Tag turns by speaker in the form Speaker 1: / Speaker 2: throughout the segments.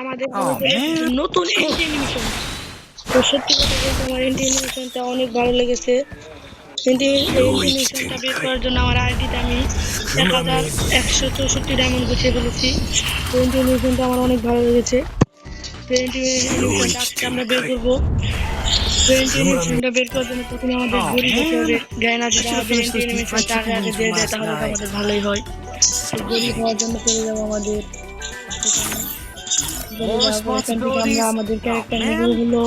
Speaker 1: আমাদের নতুন anti animation. তো সত্যি কথা বলতে আমার এন্টি অ্যানিমেশনটা অনেক ভালো লেগেছে। এন্টি অ্যানিমেশনটা বের করার জন্য আমার আইডিতে আমি 1164 ডায়মন্ড গুছিয়ে ফেলেছি। তো এন্টি অ্যানিমেশনটা আমার অনেক ভালো লেগেছে। তো এন্টি অ্যানিমেশনটা আজকে আমরা বের করবো। তো এন্টি অ্যানিমেশনটা বের করার জন্য প্রথমে আমাদের গড়ি দিতে হবে। গায়না যদি আমাদের এন্টি অ্যানিমেশনটা আগে আগে দিয়ে দেয় তাহলে তো আমাদের ভালোই হয়। তো গড়ি হওয়ার জন্য চলে যাবো আমাদের এখান থেকে আমরা আমাদের ক্যারেক্টার নিব হলো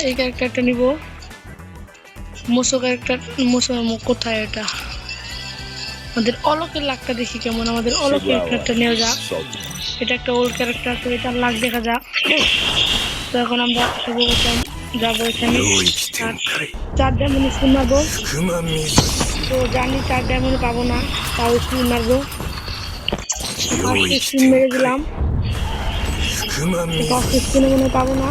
Speaker 1: এই ক্যারেক্টারটা নিব মোসো ক্যারেক্টার। মোসো কোথায় এটা? আমাদের অলকের লাকটা দেখি কেমন। আমাদের অলক ক্যারেক্টারটা নেওয়া যাক। এটা একটা ওল্ড ক্যারেক্টার, তো এটার লাক দেখা যাক। তো এখন আমরা সর্বপ্রথম যাবো এখানে 4 ডায়মন্ড স্পিন মারবো। তো জানি 4 ডায়মন্ড পাবো না, তাও স্পিন মারবো। ফার্স্ট স্পিন মেরে দিলাম, ফার্স্ট স্পিনে মনে পাবো না।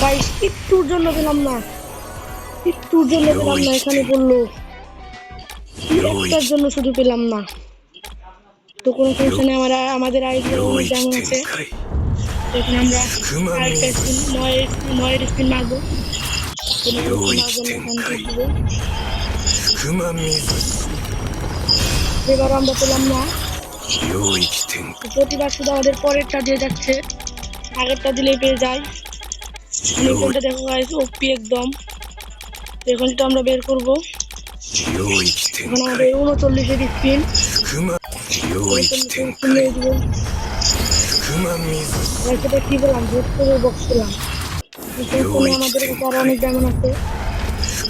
Speaker 1: গাইস একটুর জন্য পেলাম না, একটুর জন্য পেলাম না। এখানে বললো একটার জন্য শুধু পেলাম না। তো কোনো সমস্যা নেই, আমাদের আইডিয়া অনেক ডায়মন্ড আছে। এখন আমরা আরেকটা স্পিন 9 স্পিন মারবো। এবার আমরা পেলাম না। প্রতিবার শুধু আমাদের পরেরটা দিয়ে যাচ্ছে, আগেরটা দিলেই পেয়ে যায়। এখানটা দেখো গাইস ওপি একদম। এখানটা আমরা বের করবো। এখন আমাদের 39-এর স্পিন মেরে দিব। সেটা কি বললাম, ভোট করে বক্স পেলাম। আমাদের কাছে আরো অনেক ডায়মন্ড আছে।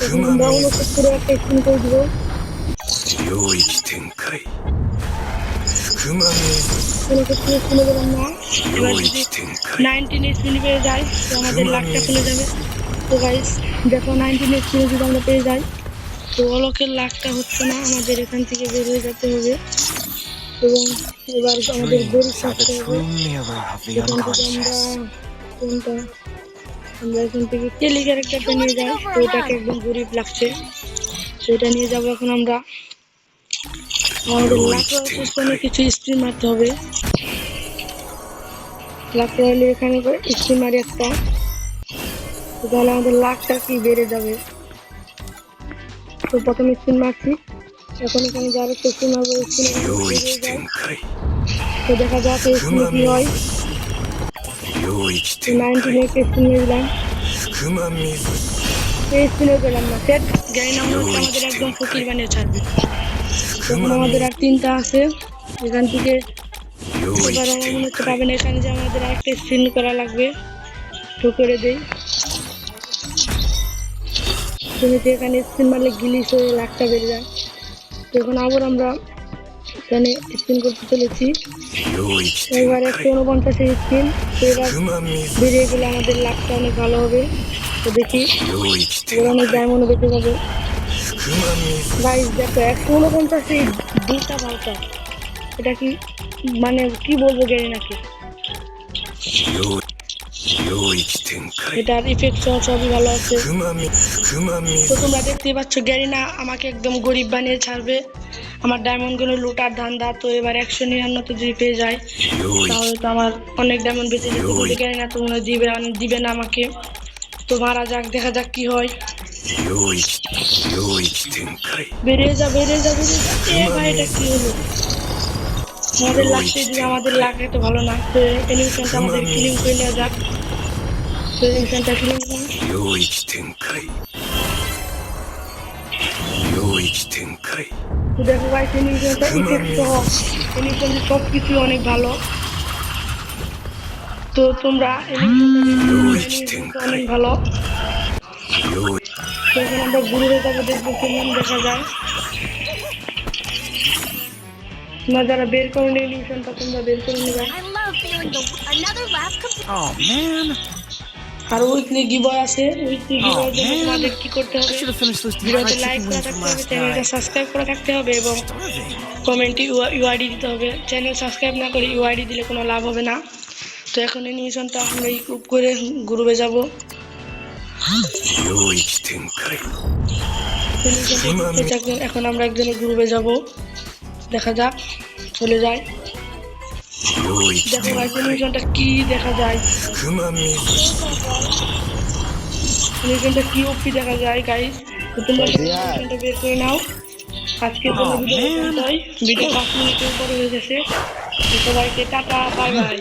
Speaker 1: এখন আমরা 69-এ একটা স্পিন করে দিব। 69 স্পিনে পেলাম না। এবার যদি 19 স্পিন পেয়ে যাই তো আমাদের লাখটা খুলে যাবে। তো গাইস দেখো 19 স্পিনে যদি আমরা পেয়ে যাই তো অলকের লাখটা হচ্ছে না, আমাদের এখান থেকে বের হয়ে যেতে হবে। এবং এবার আমাদের গরিব থাকতে হবে। এখান থেকে আমরা এখান থেকে টেলি ক্যারেক্টারটা নিয়ে যাই। তো এটাকে একদম গরিব লাগছে, তো এটা নিয়ে যাবো। এখন আমরা আমাদের লাখ সিস্টেমে কিছু স্পিন মারতে হবে। লাখ রয়েলে এখানে স্পিন মারি একটা, তাহলে আমাদের লাখটা কি বেড়ে যাবে। তো প্রথমে স্পিন মারছি, এখন এখানে যারা স্পিন মারবো স্পিন বেরিয়ে যায়। তো দেখা যাক এই স্পিনে কি হয়। 98 স্পিন নিয়ে দিলাম, এই স্পিনে পেলাম না। সেট গাড়ি নাম হচ্ছে আমাদের একদম ফকির বানিয়ে ছাড়বে। তখন আমাদের আর 3টা আছে, এখান থেকে এবার আমার মনে হচ্ছে পাবেন। এখানে যে আমাদের আরেকটা স্পিন করা লাগবে, তো করে দেই। তুমি তো এখানে স্পিন মারলে গিলিস হয়ে লাখটা বেড়ে যায়। তো এখন আবার আমরা এখানে স্পিন করতে চলেছি। এবার 149 স্পিন, তো এবার বেরিয়ে গেলে আমাদের লাখটা অনেক ভালো হবে। তো দেখি এবার অনেক ডায়মন্ড বেঁচে যাবে। গাইস দেখো 149 দুটা ভাউচার, এটা কি মানে কি বলবো জানি নাকি। এটার ইফেক্ট সবই ভালো আছে। তো তোমরা দেখতেই পাচ্ছ গ্যারিনা আমাকে একদম গরিব বানিয়ে ছাড়বে। আমার ডায়মন্ড গুলো লুটার ধান্দা। তো এবার 199 যদি পেয়ে যায় তাহলে তো আমার অনেক ডায়মন্ড বেঁচে যেত, কিন্তু গ্যারিনা তো মনে দিবে না আমাকে। তো মারা যাক, দেখা যাক কি হয়। বেরিয়ে যা বেরিয়ে যা বেরিয়ে যা। এ ভাই এটা কি হলো? আমাদের লাস্টে দিকে আমাদের লাখ এত ভালো না। তো অ্যানিমেশনটা আমাদের ক্লিন করে নেওয়া যাক। তো অ্যানিমেশনটা ক্লিন করুন। তো দেখো গাইস অ্যানিমেশনটা ইফেক্ট সহ অ্যানিমেশন সব কিছু অনেক ভালো। তো তোমরা অ্যানিমেশনটা অনেক ভালো। তো এখন আমরা গুরুদের কাছে দেখবো কেমন দেখা যায়। তোমরা যারা বের করে অ্যানিমেশনটা তোমরা বের করে নেবে। আর উইকলি গিভওয়ে আছে, উইকলি গিভওয়ের জন্য তোমাদের কি করতে হবে, ভিডিওতে লাইক করা থাকতে হবে, চ্যানেলটা সাবস্ক্রাইব করা থাকতে হবে এবং কমেন্টে ইউআইডি দিতে হবে। চ্যানেল সাবস্ক্রাইব না করে ইউআইডি দিলে কোনো লাভ হবে না। তো এখন অ্যানিমেশনটা আমরা ইকুইপ করে গ্রুপে যাব। এখন আমরা একজনের গ্রুপে যাব, দেখা যাক চলে যায়। দেখো গাইস অ্যানিমেশনটা কি দেখা যায়, অ্যানিমেশনটা কি ওপি দেখা যায় গাইস। তো তোমরা অ্যানিমেশনটা বের করে নাও। আজকে জন্য ভিডিও পর্যন্তই, ভিডিও 5 মিনিটের উপরে হয়ে গেছে। সবাইকে টাটা, বাই বাই।